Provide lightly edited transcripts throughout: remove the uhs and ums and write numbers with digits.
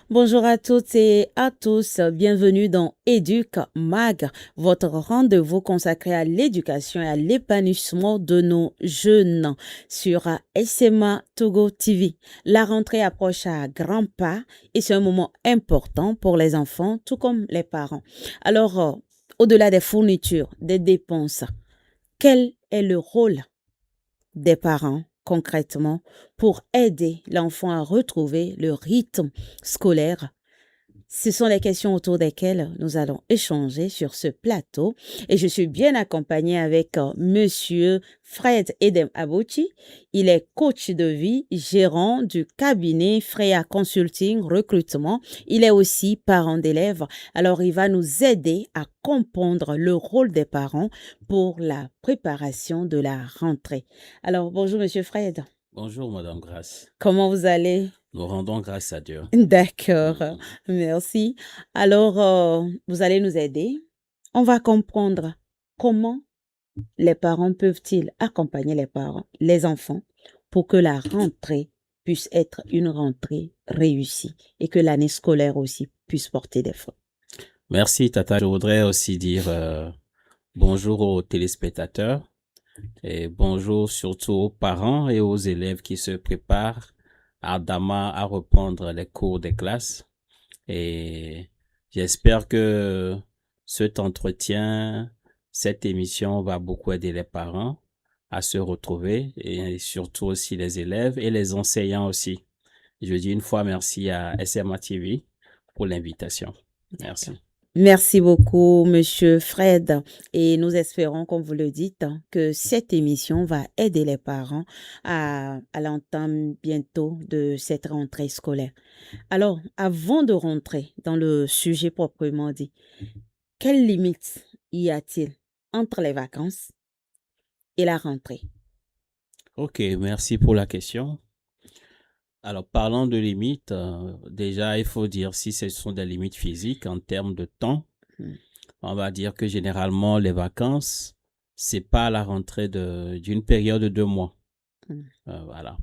Bonjour à toutes et à tous, bienvenue dans Éduc Mag, votre rendez-vous consacré à l'éducation et à l'épanouissement de nos jeunes sur SMA Togo TV. La rentrée approche à grands pas et c'est un moment important pour les enfants, tout comme les parents. Alors, au-delà des fournitures, des dépenses, quel est le rôle des parents concrètement pour aider l'enfant à retrouver le rythme scolaire? Ce sont les questions autour desquelles nous allons échanger sur ce plateau et je suis bien accompagnée avec Monsieur Fred Edem Abouchi. Il est coach de vie, gérant du cabinet Freya Consulting Recrutement. Il est aussi parent d'élèves. Alors, il va nous aider à comprendre le rôle des parents pour la préparation de la rentrée. Alors, bonjour Monsieur Fred. Bonjour, Madame Grace. Comment vous allez? Nous rendons grâce à Dieu. D'accord, Mhm. merci. Alors, vous allez nous aider. On va comprendre comment les parents peuvent-ils accompagner les enfants pour que la rentrée puisse être une rentrée réussie et que l'année scolaire aussi puisse porter des fruits. Merci, Tata. Je voudrais aussi dire bonjour aux téléspectateurs et bonjour surtout aux parents et aux élèves qui se préparent ardemment à reprendre les cours des classes. Et j'espère que cet entretien, cette émission va beaucoup aider les parents à se retrouver et surtout aussi les élèves et les enseignants aussi. Je dis une fois merci à SMA TV pour l'invitation. Merci. Merci beaucoup, Monsieur Fred. Et nous espérons, comme vous le dites, que cette émission va aider les parents à l'entame bientôt de cette rentrée scolaire. Alors, avant de rentrer dans le sujet proprement dit, quelles limites y a-t-il entre les vacances et la rentrée? Ok, merci pour la question. Alors, parlant de limites, déjà, il faut dire si ce sont des limites physiques en termes de temps. Mm. On va dire que généralement, les vacances, c'est pas la rentrée d'une période de 2 mois. Mm. Voilà.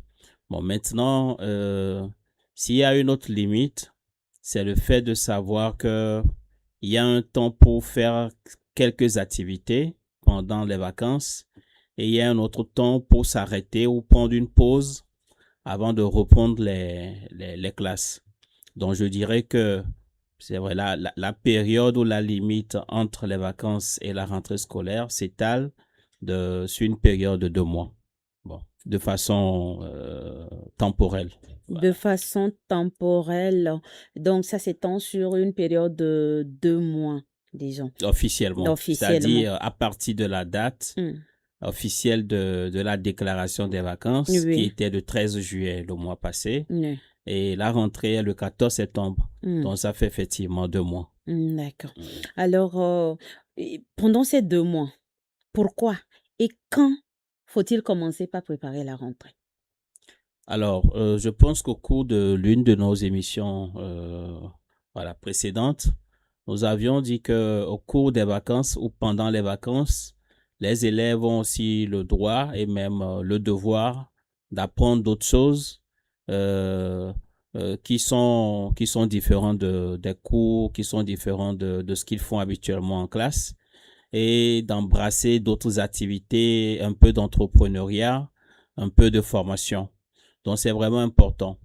Bon, maintenant, s'il y a une autre limite, c'est le fait de savoir que il y a un temps pour faire quelques activités pendant les vacances et il y a un autre temps pour s'arrêter ou prendre une pause avant de reprendre les classes. Donc, je dirais que c'est vrai, la période ou la limite entre les vacances et la rentrée scolaire s'étale sur une période de 2 mois. Bon, de façon temporelle. De Voilà. façon temporelle, donc ça s'étend sur une période de 2 mois, disons, Officiellement. officiellement. C'est-à-dire à partir de la date Mm. officielle de la déclaration des vacances, qui Oui, était le 13 juillet le mois passé, oui. et la rentrée est le 14 septembre. Mm. Donc, ça fait effectivement 2 mois. D'accord. Mm. Alors, pendant ces 2 mois, pourquoi et quand faut-il commencer par préparer la rentrée? Alors, je pense qu'au cours de l'une de nos émissions voilà, précédentes, nous avions dit que au cours des vacances ou pendant les vacances, les élèves ont aussi le droit et même le devoir d'apprendre d'autres choses euh, qui sont différentes des cours, qui sont différentes de ce qu'ils font habituellement en classe et d'embrasser d'autres activités, un peu d'entrepreneuriat, un peu de formation. Donc, c'est vraiment important.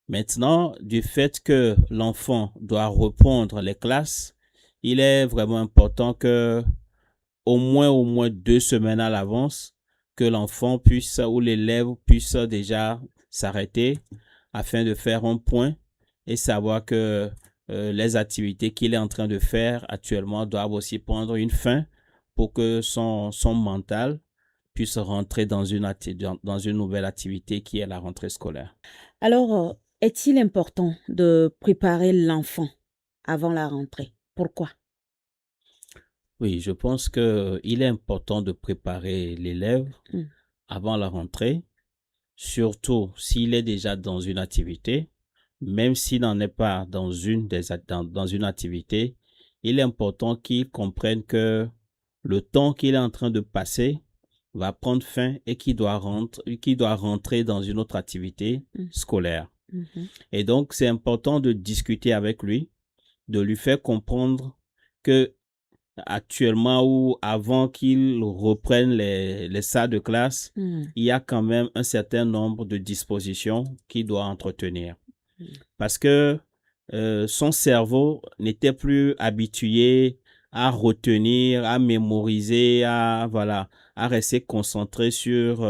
Maintenant, du fait que l'enfant doit reprendre les classes, il est vraiment important que au moins 2 semaines à l'avance, que l'enfant puisse ou l'élève puisse déjà s'arrêter afin de faire un point et savoir que les activités qu'il est en train de faire actuellement doivent aussi prendre une fin pour que son mental puisse rentrer dans une nouvelle activité qui est la rentrée scolaire. Alors, est-il important de préparer l'enfant avant la rentrée? Pourquoi? Oui, je pense que il est important de préparer l'élève Mm. avant la rentrée, surtout s'il est déjà dans une activité, même s'il n'en est pas dans une activité, il est important qu'il comprenne que le temps qu'il est en train de passer va prendre fin et qu'il doit rentrer dans une autre activité Mm. scolaire. Mhm. Et donc, c'est important de discuter avec lui, de lui faire comprendre que actuellement ou avant qu'il reprenne les salles de classe, Mhm. il y a quand même un certain nombre de dispositions qu'il doit entretenir. Mhm. Parce que son cerveau n'était plus habitué à retenir, à mémoriser, voilà, à rester concentré sur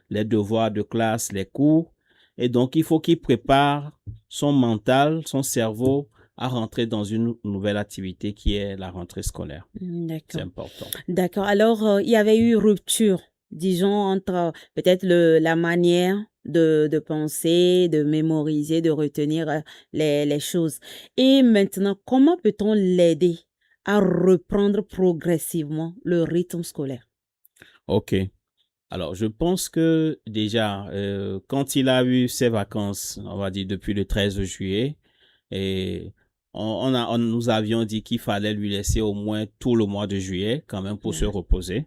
les devoirs de classe, les cours. Et donc, il faut qu'il prépare son mental, son cerveau à rentrer dans une nouvelle activité qui est la rentrée scolaire. C'est D'accord. important. D'accord. Alors, il y avait eu rupture, disons, entre peut-être la manière de penser, de mémoriser, de retenir les choses. Et maintenant, comment peut-on l'aider à reprendre progressivement le rythme scolaire? OK. Alors, je pense que déjà, quand il a eu ses vacances, on va dire depuis le 13 juillet, et nous avions dit qu'il fallait lui laisser au moins tout le mois de juillet quand même pour se Ouais. reposer.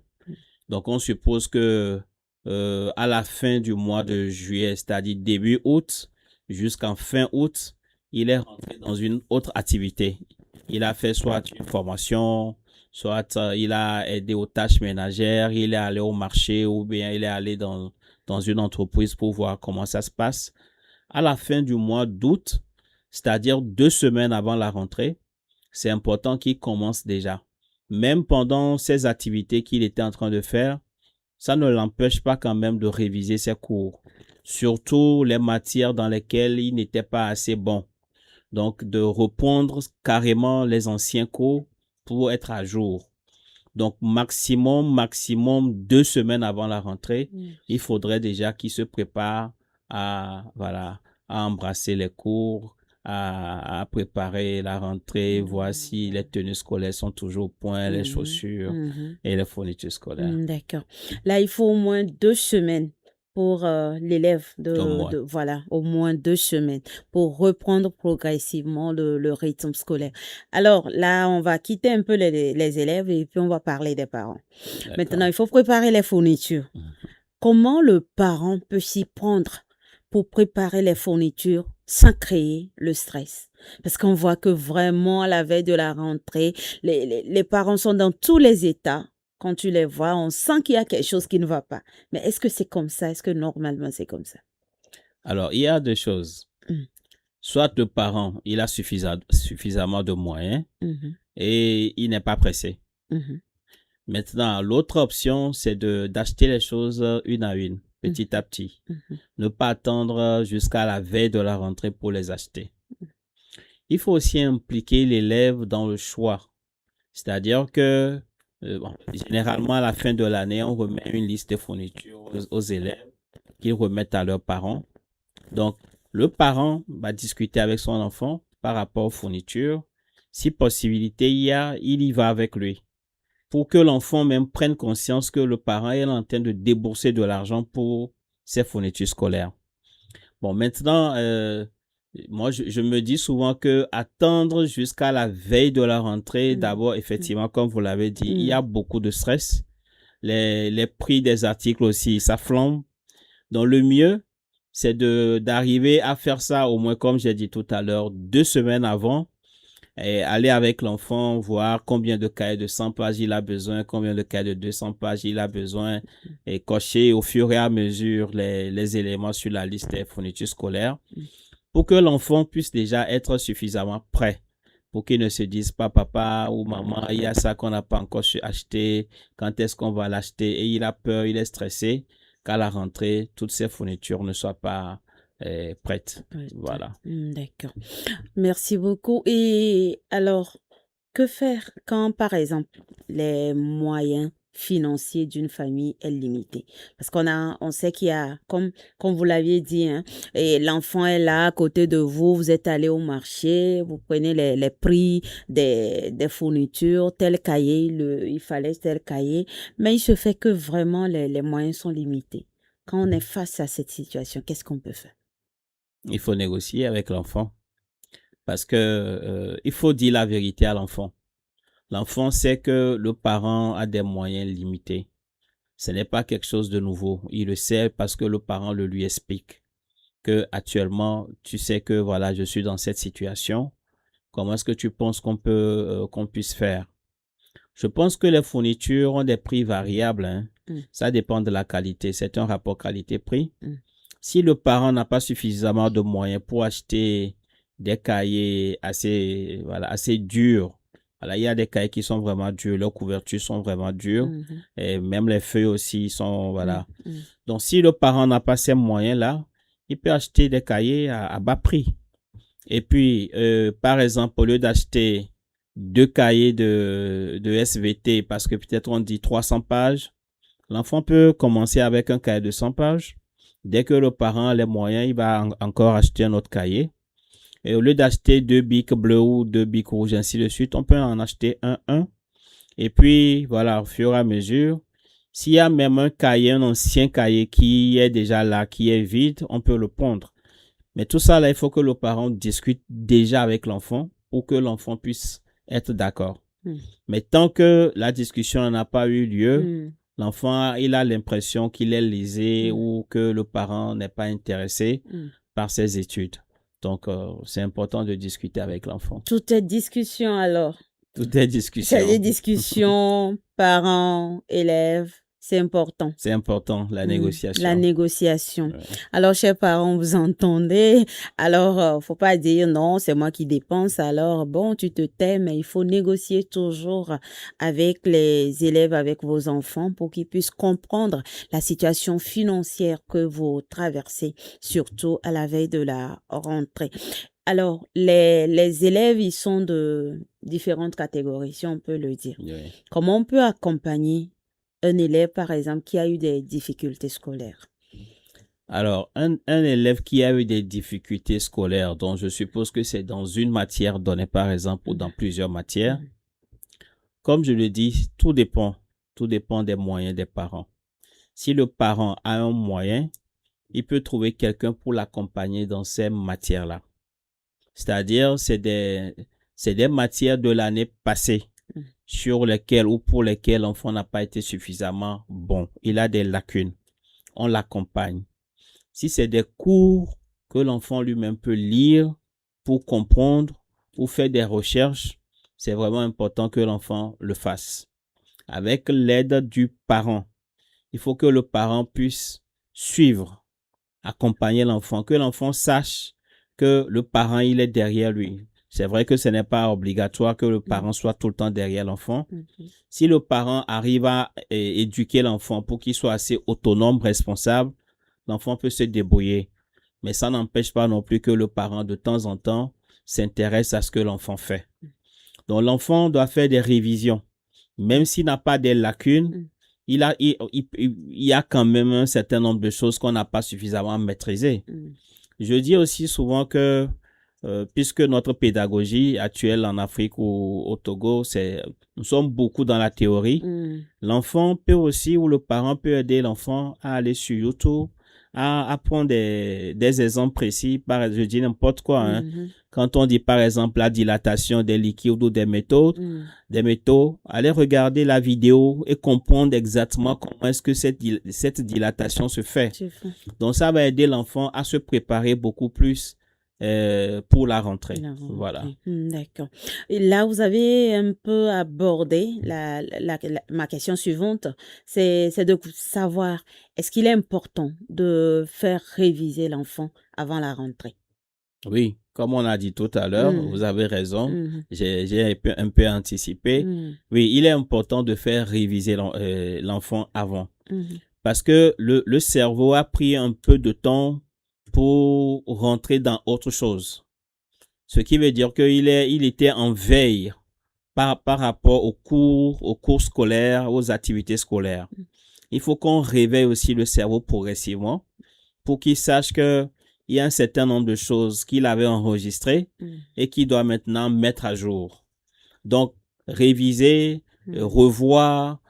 Donc, on suppose que à la fin du mois de juillet, c'est-à-dire début août, jusqu'en fin août, il est rentré dans une autre activité. Il a fait soit une formation, soit il a aidé aux tâches ménagères, il est allé au marché ou bien il est allé dans une entreprise pour voir comment ça se passe. À la fin du mois d'août, c'est-à-dire 2 semaines avant la rentrée, c'est important qu'il commence déjà. Même pendant ces activités qu'il était en train de faire, ça ne l'empêche pas quand même de réviser ses cours, surtout les matières dans lesquelles il n'était pas assez bon. Donc, de reprendre carrément les anciens cours pour être à jour. Donc, maximum 2 semaines avant la rentrée, Mm. il faudrait déjà qu'il se prépare voilà, à embrasser les cours, à préparer la rentrée, voir si les tenues scolaires sont toujours au point, les Mhm. chaussures Mhm. et les fournitures scolaires. D'accord. Là, il faut au moins 2 semaines pour l'élève Au moins. voilà, au moins 2 semaines pour reprendre progressivement le rythme scolaire. Alors là, on va quitter un peu les élèves et puis on va parler des parents. Maintenant, D'accord. il faut préparer les fournitures. Comment le parent peut s'y prendre pour préparer les fournitures sans créer le stress? Parce qu'on voit que vraiment, à la veille de la rentrée, les parents sont dans tous les états. Quand tu les vois, on sent qu'il y a quelque chose qui ne va pas. Mais est-ce que c'est comme ça? Est-ce que normalement c'est comme ça? Alors, il y a deux choses. Mm. Soit le parent, il a suffisamment de moyens Mhm. et il n'est pas pressé. Mhm. Maintenant, l'autre option, c'est d'acheter les choses une à une, petit à Mhm. petit. Mhm. Ne pas attendre jusqu'à la veille de la rentrée pour les acheter. Il faut aussi impliquer l'élève dans le choix. C'est-à-dire que, bon, généralement, à la fin de l'année, on remet une liste de fournitures aux élèves qu'ils remettent à leurs parents. Donc, le parent va discuter avec son enfant par rapport aux fournitures. Si possibilité il y a, il y va avec lui pour que l'enfant même prenne conscience que le parent est en train de débourser de l'argent pour ses fournitures scolaires. Bon, maintenant, moi, je me dis souvent que attendre jusqu'à la veille de la rentrée, Mm. d'abord, Mm. effectivement, comme vous l'avez dit, il y a Mm. beaucoup de stress. Les prix des articles aussi, ça flambe. Donc, le mieux, c'est d'arriver à faire ça au moins, comme j'ai dit tout à l'heure, 2 semaines avant et aller avec l'enfant, voir combien de cahiers de 100 pages il a besoin, combien de cahiers de 200 pages il a besoin, et cocher au fur et à mesure les éléments sur la liste des fournitures scolaires pour que l'enfant puisse déjà être suffisamment prêt. Pour qu'il ne se dise pas, papa ou maman, il y a ça qu'on n'a pas encore acheté, quand est-ce qu'on va l'acheter? Et il a peur, il est stressé qu'à la rentrée, toutes ces fournitures ne soient pas prêtes. Peut-être. Voilà. D'accord. Merci beaucoup. Et alors, que faire quand, par exemple, les moyens financiers d'une famille est limité? Parce on sait qu'il y a, comme vous l'aviez dit, hein, et l'enfant est là à côté de vous, vous êtes allé au marché, vous prenez les prix des fournitures, tel cahier, il fallait tel cahier, mais il se fait que vraiment les moyens sont limités. Quand on est face à cette situation, qu'est-ce qu'on peut faire? Il faut négocier avec l'enfant parce que il faut dire la vérité à l'enfant. L'enfant sait que le parent a des moyens limités. Ce n'est pas quelque chose de nouveau. Il le sait parce que le parent le lui explique. que actuellement, tu sais que voilà, je suis dans cette situation. Comment est-ce que tu penses qu'on puisse faire? Je pense que les fournitures ont des prix variables, hein. Ça dépend de la qualité. C'est un rapport qualité-prix. Si le parent n'a pas suffisamment de moyens pour acheter des cahiers assez durs, voilà, il y a des cahiers qui sont vraiment durs, leurs couvertures sont vraiment dures, et même les feuilles aussi sont, voilà. Donc, si le parent n'a pas ces moyens-là, il peut acheter des cahiers à bas prix. Et puis, par exemple, au lieu d'acheter 2 cahiers de SVT, parce que peut-être on dit 300 pages, l'enfant peut commencer avec un cahier de 100 pages. Dès que le parent a les moyens, il va encore acheter un autre cahier. Et au lieu d'acheter 2 bics bleus ou 2 bics rouges, ainsi de suite, on peut en acheter un. Et puis, voilà, au fur et à mesure, s'il y a même un cahier, un ancien cahier qui est déjà là, qui est vide, on peut le pondre. Mais tout ça, là, il faut que le parent discute déjà avec l'enfant pour que l'enfant puisse être d'accord. Mais tant que la discussion n'a pas eu lieu, l'enfant, il a l'impression qu'il est lésé ou que le parent n'est pas intéressé par ses études. Donc, c'est important de discuter avec l'enfant. Tout est discussion alors. Tout est discussion. C'est des discussions, parents, élèves. C'est important. C'est important, la négociation. La négociation. Ouais. Alors, chers parents, vous entendez? Alors, faut pas dire non, c'est moi qui dépense. Alors, bon, tu te tais, mais il faut négocier toujours avec les élèves, avec vos enfants pour qu'ils puissent comprendre la situation financière que vous traversez, surtout à la veille de la rentrée. Alors, les élèves, ils sont de différentes catégories, si on peut le dire. Oui. Comment on peut accompagner un élève, par exemple, qui a eu des difficultés scolaires? Alors, un élève qui a eu des difficultés scolaires, dont je suppose que c'est dans une matière donnée, par exemple, ou dans plusieurs matières, comme je le dis, tout dépend. Tout dépend des moyens des parents. Si le parent a un moyen, il peut trouver quelqu'un pour l'accompagner dans ces matières-là. C'est-à-dire, c'est des matières de l'année passée sur lesquelles ou pour lesquelles l'enfant n'a pas été suffisamment bon. Il a des lacunes. On l'accompagne. Si c'est des cours que l'enfant lui-même peut lire pour comprendre ou faire des recherches, c'est vraiment important que l'enfant le fasse. Avec l'aide du parent, il faut que le parent puisse suivre, accompagner l'enfant, que l'enfant sache que le parent, il est derrière lui. C'est vrai que ce n'est pas obligatoire que le parent soit tout le temps derrière l'enfant. Si le parent arrive à éduquer l'enfant pour qu'il soit assez autonome, responsable, l'enfant peut se débrouiller. Mais ça n'empêche pas non plus que le parent, de temps en temps, s'intéresse à ce que l'enfant fait. Donc, l'enfant doit faire des révisions. Même s'il n'a pas des lacunes, il y a quand même un certain nombre de choses qu'on n'a pas suffisamment maîtrisées. Je dis aussi souvent que, puisque notre pédagogie actuelle en Afrique ou au Togo, nous sommes beaucoup dans la théorie, l'enfant peut aussi, ou le parent peut aider l'enfant à aller sur YouTube, à apprendre des exemples précis. Je dis n'importe quoi, hein. Quand on dit par exemple la dilatation des liquides ou des métaux, allez regarder la vidéo et comprendre exactement comment est-ce que cette dilatation se fait. Donc ça va aider l'enfant à se préparer beaucoup plus pour la rentrée. Voilà. D'accord. Et là, vous avez un peu abordé ma question suivante, c'est de savoir, est-ce qu'il est important de faire réviser l'enfant avant la rentrée? Oui, comme on a dit tout à l'heure, vous avez raison, j'ai un peu anticipé. Oui, il est important de faire réviser l'enfant avant. Parce que le cerveau a pris un peu de temps pour rentrer dans autre chose. Ce qui veut dire il était en veille par rapport aux cours scolaires, aux activités scolaires. Il faut qu'on réveille aussi le cerveau progressivement pour qu'il sache que il y a un certain nombre de choses qu'il avait enregistrées et qu'il doit maintenant mettre à jour. Donc, réviser, revoir,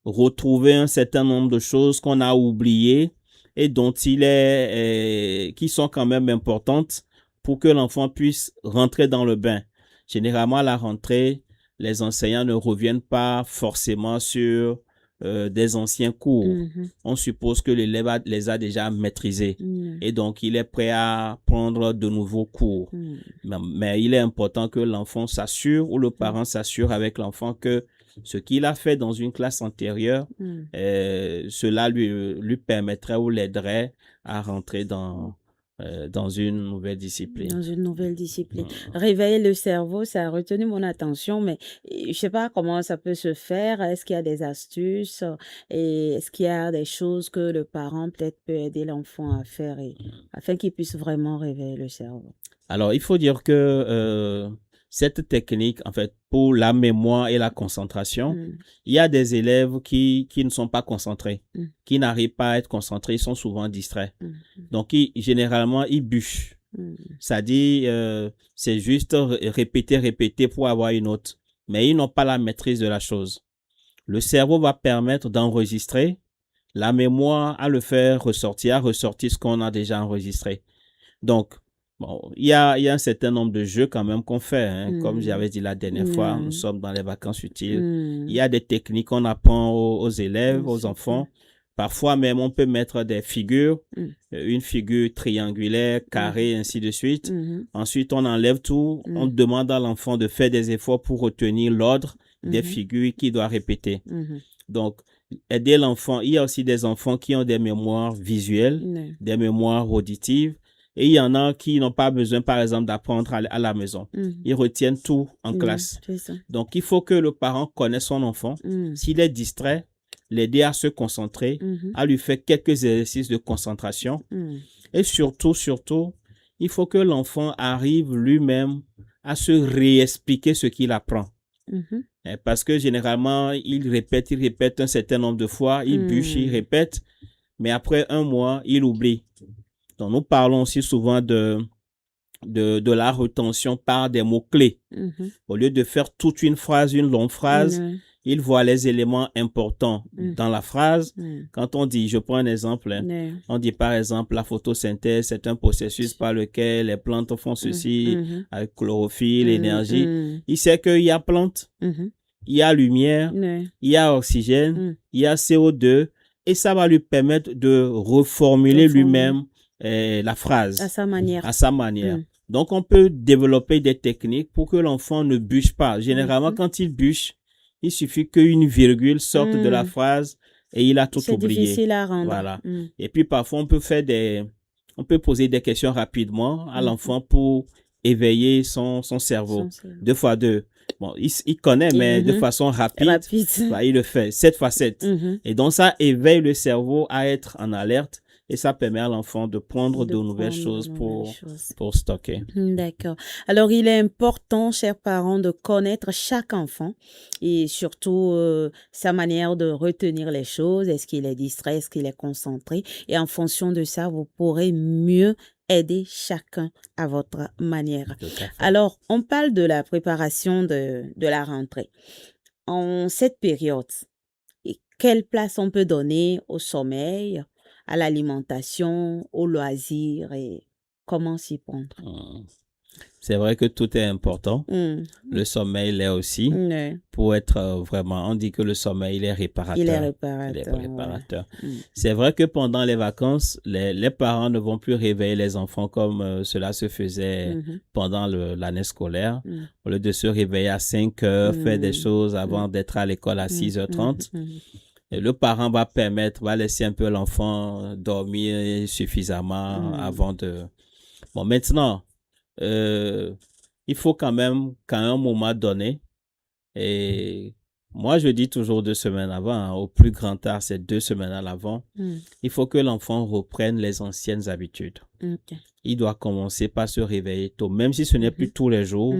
retrouver un certain nombre de choses qu'on a oubliées et dont qui sont quand même importantes pour que l'enfant puisse rentrer dans le bain. Généralement, à la rentrée, les enseignants ne reviennent pas forcément sur des anciens cours. On suppose que l'élève les a déjà maîtrisés et donc il est prêt à prendre de nouveaux cours. Mais il est important que l'enfant s'assure ou le parent s'assure avec l'enfant que ce qu'il a fait dans une classe antérieure, cela lui permettrait ou l'aiderait à rentrer dans une nouvelle discipline. Dans une nouvelle discipline. Réveiller le cerveau, ça a retenu mon attention, mais je sais pas comment ça peut se faire. Est-ce qu'il y a des astuces et est-ce qu'il y a des choses que le parent peut-être peut aider l'enfant à faire afin qu'il puisse vraiment réveiller le cerveau? Alors, il faut dire que cette technique, en fait, pour la mémoire et la concentration, il y a des élèves qui ne sont pas concentrés, qui n'arrivent pas à être concentrés, ils sont souvent distraits. Donc, généralement, ils bûchent. C'est-à-dire, c'est juste répéter pour avoir une note. Mais ils n'ont pas la maîtrise de la chose. Le cerveau va permettre d'enregistrer, la mémoire à le faire ressortir, à ressortir ce qu'on a déjà enregistré. Donc, bon, il y a un certain nombre de jeux quand même qu'on fait, hein. Comme j'avais dit la dernière fois, nous sommes dans les vacances utiles. Il y a des techniques qu'on apprend aux élèves, aux enfants. Parfois même, on peut mettre des figures, une figure triangulaire, carrée, ainsi de suite. Ensuite, on enlève tout. On demande à l'enfant de faire des efforts pour retenir l'ordre des figures qu'il doit répéter. Donc, aider l'enfant. Il y a aussi des enfants qui ont des mémoires visuelles, des mémoires auditives. Et il y en a qui n'ont pas besoin, par exemple, d'apprendre à la maison. Ils retiennent tout en classe. Donc, il faut que le parent connaisse son enfant. S'il est distrait, l'aider à se concentrer, à lui faire quelques exercices de concentration. Et surtout, il faut que l'enfant arrive lui-même à se réexpliquer ce qu'il apprend. Parce que généralement, il répète un certain nombre de fois, il bûche, il répète, mais après un mois, il oublie. Donc, nous parlons aussi souvent de la rétention par des mots-clés. Au lieu de faire toute une phrase, une longue phrase, il voit les éléments importants dans la phrase. Quand on dit, je prends un exemple, on dit par exemple, la photosynthèse, c'est un processus par lequel les plantes font ceci, avec chlorophylle, énergie. Il sait qu'il y a plantes, il y a lumière, il y a oxygène, il y a CO2, et ça va lui permettre de reformuler lui-même la phrase à sa manière. Donc, on peut développer des techniques pour que l'enfant ne bûche pas. Généralement, quand il bûche, il suffit qu'une virgule sorte de la phrase et il a tout oublié. C'est difficile à rendre. Voilà. Et puis, parfois, on peut poser des questions rapidement à l'enfant pour éveiller son cerveau. 2 fois 2. Bon, il connaît, mais de façon rapide. Bah, il le fait 7 fois 7. Et donc, ça éveille le cerveau à être en alerte. Et ça permet à l'enfant de prendre de nouvelles choses pour stocker. D'accord. Alors, il est important, chers parents, de connaître chaque enfant et surtout sa manière de retenir les choses. Est-ce qu'il est distrait? Est-ce qu'il est concentré? Et en fonction de ça, vous pourrez mieux aider chacun à votre manière. Alors, on parle de la préparation de la rentrée. En cette période, quelle place on peut donner au sommeil, à l'alimentation, aux loisirs et comment s'y prendre? C'est vrai que tout est important. Le sommeil l'est aussi. Pour être vraiment, on dit que le sommeil, il est réparateur. Il est réparateur. C'est vrai que pendant les vacances, les parents ne vont plus réveiller les enfants comme cela se faisait pendant l'année scolaire. Au lieu de se réveiller à 5 heures, faire des choses avant d'être à l'école à 6h30. Et le parent va laisser un peu l'enfant dormir suffisamment avant de... Bon, maintenant, il faut quand même qu'à un moment donné, et moi je dis toujours 2 semaines avant, hein, au plus grand tard, c'est 2 semaines à l'avant, il faut que l'enfant reprenne les anciennes habitudes. Il doit commencer par se réveiller tôt, même si ce n'est plus tous les jours.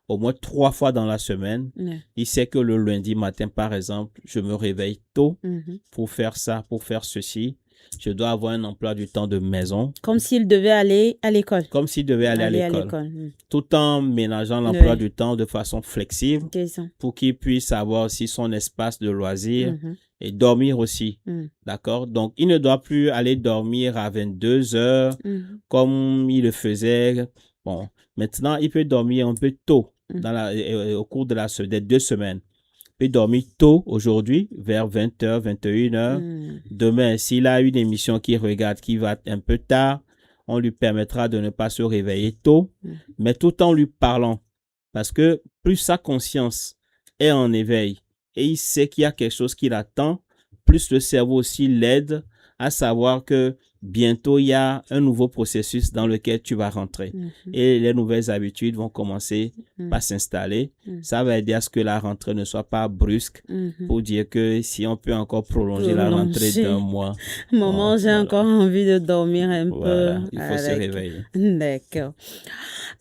Au moins 3 fois dans la semaine. Il sait que le lundi matin, par exemple, je me réveille tôt pour faire ça, pour faire ceci. Je dois avoir un emploi du temps de maison. Comme s'il devait aller à l'école. Comme s'il devait aller à l'école. Tout en ménageant l'emploi du temps de façon flexible pour qu'il puisse avoir aussi son espace de loisir et dormir aussi. D'accord? Donc, il ne doit plus aller dormir à 22 heures comme il le faisait. Bon, maintenant, il peut dormir un peu tôt au cours des 2 semaines. peut dormir tôt aujourd'hui, vers 20h, 21h. Demain, s'il a une émission qu'il regarde qui va un peu tard, on lui permettra de ne pas se réveiller tôt, mais tout en lui parlant. Parce que plus sa conscience est en éveil et il sait qu'il y a quelque chose qui l'attend, plus le cerveau aussi l'aide à savoir que bientôt, il y a un nouveau processus dans lequel tu vas rentrer. Et les nouvelles habitudes vont commencer par s'installer. Ça va aider à ce que la rentrée ne soit pas brusque pour dire que si on peut encore prolonger la rentrée d'un mois. Maman, j'ai encore envie de dormir un peu. Il faut se réveiller. D'accord.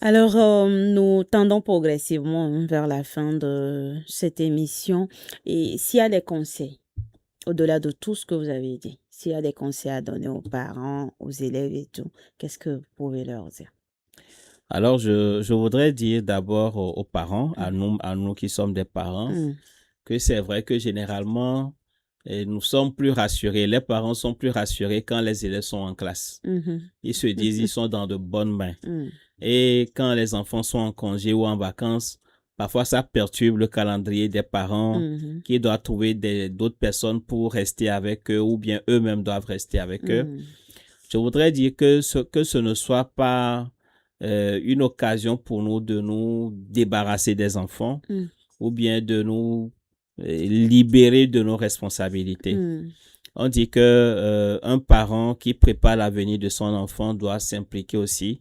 Alors, nous tendons progressivement vers la fin de cette émission. Et s'il y a des conseils, au-delà de tout ce que vous avez dit, s'il y a des conseils à donner aux parents, aux élèves et tout, qu'est-ce que vous pouvez leur dire? Alors, je voudrais dire d'abord aux parents, à nous qui sommes des parents, que c'est vrai que généralement, nous sommes plus rassurés. Les parents sont plus rassurés quand les élèves sont en classe. Ils se disent ils sont dans de bonnes mains. Et quand les enfants sont en congé ou en vacances, parfois ça perturbe le calendrier des parents qui doivent trouver d'autres personnes pour rester avec eux ou bien eux-mêmes doivent rester avec eux. Je voudrais dire que ce ne soit pas une occasion pour nous de nous débarrasser des enfants ou bien de nous libérer de nos responsabilités. On dit que un parent qui prépare l'avenir de son enfant doit s'impliquer aussi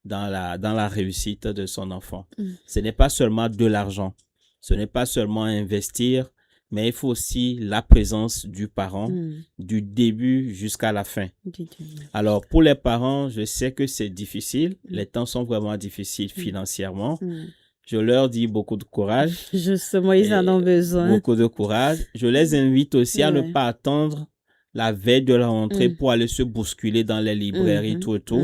dans la réussite de son enfant. Ce n'est pas seulement de l'argent, ce n'est pas seulement investir, mais il faut aussi la présence du parent du début jusqu'à la fin. Alors, pour les parents, je sais que c'est difficile. Les temps sont vraiment difficiles financièrement. Je leur dis beaucoup de courage. Justement, ils en ont besoin. Beaucoup de courage. Je les invite aussi à ne pas attendre la veille de la rentrée pour aller se bousculer dans les librairies, tout et tout.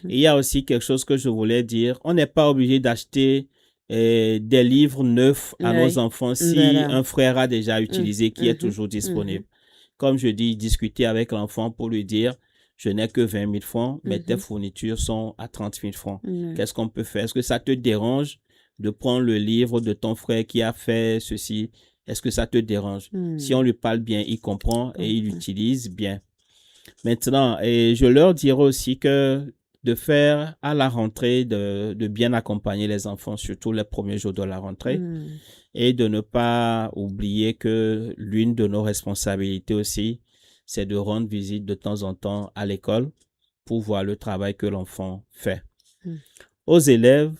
Et il y a aussi quelque chose que je voulais dire. On n'est pas obligé d'acheter des livres neufs à nos enfants si un frère a déjà utilisé qui est toujours disponible. Comme je dis, discuter avec l'enfant pour lui dire, je n'ai que 20 000 francs, mais tes fournitures sont à 30 000 francs. Qu'est-ce qu'on peut faire? Est-ce que ça te dérange de prendre le livre de ton frère qui a fait ceci? Est-ce que ça te dérange? Si on lui parle bien, il comprend et il utilise bien. Maintenant, et je leur dirai aussi que de faire à la rentrée, de bien accompagner les enfants, surtout les premiers jours de la rentrée, et de ne pas oublier que l'une de nos responsabilités aussi, c'est de rendre visite de temps en temps à l'école pour voir le travail que l'enfant fait. Aux élèves,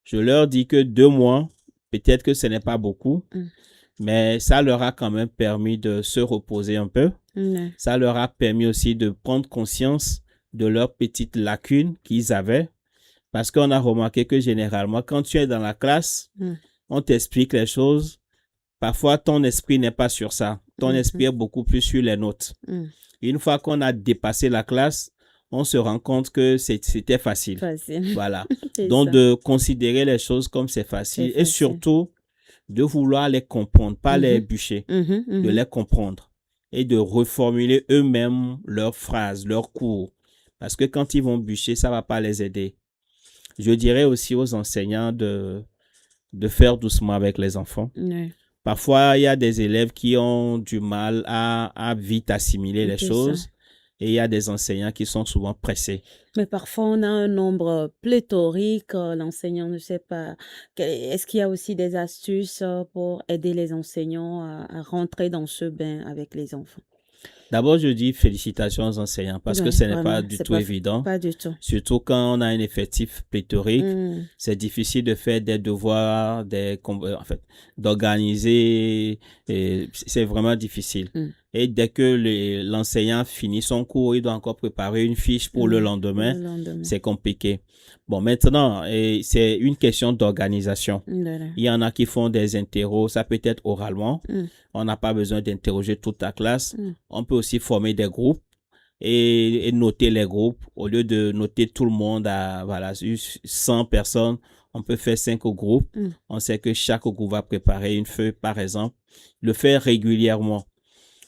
je leur dis que 2 mois, peut-être que ce n'est pas beaucoup, mais ça leur a quand même permis de se reposer un peu. Ça leur a permis aussi de prendre conscience de leurs petites lacunes qu'ils avaient. Parce qu'on a remarqué que généralement, quand tu es dans la classe, on t'explique les choses. Parfois, ton esprit n'est pas sur ça. Ton esprit est beaucoup plus sur les notes. Une fois qu'on a dépassé la classe, on se rend compte que c'était facile. Voilà. Donc, de considérer les choses comme c'est facile. Et surtout, de vouloir les comprendre, pas les bûcher, de les comprendre et de reformuler eux-mêmes leurs phrases, leurs cours. Parce que quand ils vont bûcher, ça ne va pas les aider. Je dirais aussi aux enseignants de faire doucement avec les enfants. Parfois, il y a des élèves qui ont du mal à vite assimiler les choses. Et il y a des enseignants qui sont souvent pressés. Mais parfois, on a un nombre pléthorique. L'enseignant ne sait pas. Est-ce qu'il y a aussi des astuces pour aider les enseignants à rentrer dans ce bain avec les enfants? D'abord, je dis félicitations aux enseignants parce que ce n'est pas du tout évident. Pas du tout. Surtout quand on a un effectif pléthorique. C'est difficile de faire des devoirs, d'organiser. C'est vraiment difficile. Et dès que l'enseignant finit son cours, il doit encore préparer une fiche pour le lendemain. C'est compliqué. Bon, maintenant, c'est une question d'organisation. Il y en a qui font des interros, ça peut être oralement. On n'a pas besoin d'interroger toute la classe. On peut aussi former des groupes et noter les groupes. Au lieu de noter tout le monde à 100 personnes, on peut faire 5 groupes. On sait que chaque groupe va préparer une feuille, par exemple. Le faire régulièrement.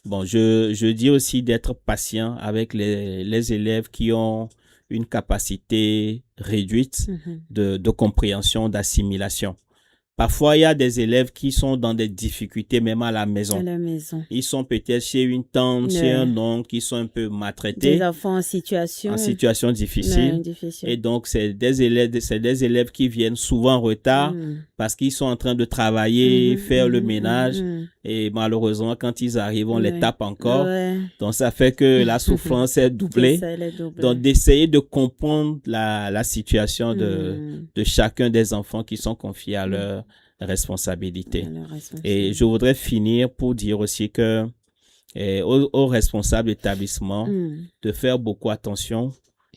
Bon, je dis aussi d'être patient avec les élèves qui ont une capacité réduite de compréhension, d'assimilation. Parfois, il y a des élèves qui sont dans des difficultés, même à la À maison. la maison. Ils sont peut-être chez une tante, chez Ouais. un oncle, qui sont un peu Des maltraités, enfants en en situation situation difficile. difficile. Et donc, c'est des élèves qui viennent souvent en retard parce qu'ils sont en train de travailler, faire le ménage. Et malheureusement, quand ils arrivent, on les Ouais. tape encore. Ouais. Donc, ça fait que la souffrance est C'est doublée. ça, les doubles. Donc, d'essayer de comprendre la situation de chacun des enfants qui sont confiés à leur responsabilité. Et je voudrais finir pour dire aussi que aux responsables d'établissement de faire beaucoup attention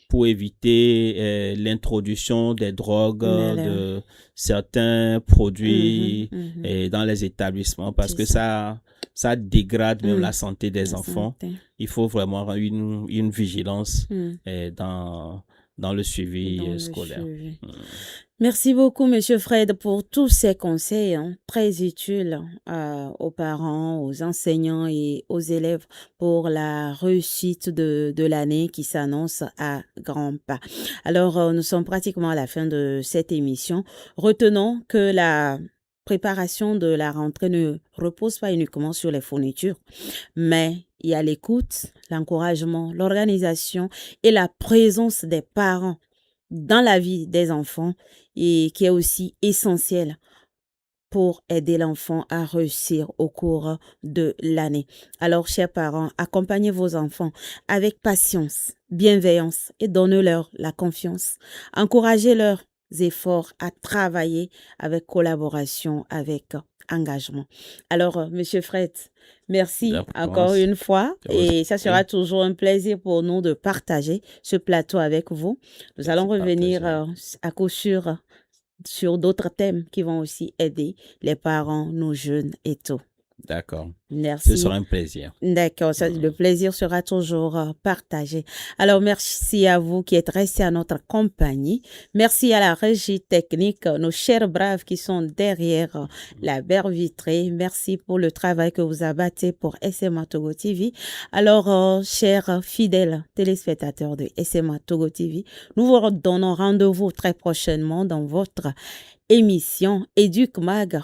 pour éviter l'introduction des drogues, de certains produits dans les établissements parce que ça dégrade même la santé des enfants. Il faut vraiment une vigilance dans le suivi scolaire. Merci beaucoup, Monsieur Fred, pour tous ces conseils très utiles aux parents, aux enseignants et aux élèves pour la réussite de l'année qui s'annonce à grands pas. Alors, nous sommes pratiquement à la fin de cette émission. Retenons que la préparation de la rentrée ne repose pas uniquement sur les fournitures, mais il y a l'écoute, l'encouragement, l'organisation et la présence des parents dans la vie des enfants et qui est aussi essentiel pour aider l'enfant à réussir au cours de l'année. Alors, chers parents, accompagnez vos enfants avec patience, bienveillance et donnez-leur la confiance. Encouragez leurs efforts à travailler avec collaboration, avec engagement. Alors, Monsieur Fred, merci encore une fois et ça sera toujours un plaisir pour nous de partager ce plateau avec vous. Nous allons revenir à coup sûr sur d'autres thèmes qui vont aussi aider les parents, nos jeunes et tout. D'accord. Merci. Ce sera un plaisir. D'accord, le plaisir sera toujours partagé. Alors, merci à vous qui êtes restés à notre compagnie. Merci à la régie technique, nos chers braves qui sont derrière la baie vitrée. Merci pour le travail que vous abattez pour SMA Togo TV. Alors, chers fidèles téléspectateurs de SMA Togo TV, nous vous donnons rendez-vous très prochainement dans votre émission Éduc Mag.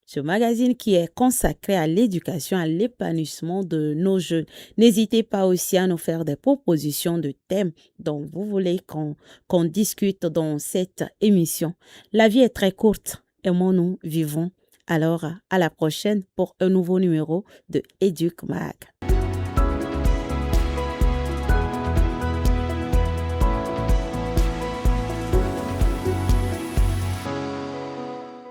Ce magazine qui est consacré à l'éducation, à l'épanouissement de nos jeunes. N'hésitez pas aussi à nous faire des propositions de thèmes dont vous voulez qu'on discute dans cette émission. La vie est très courte, aimons-nous, vivons. Alors, à la prochaine pour un nouveau numéro de Éduc Mag.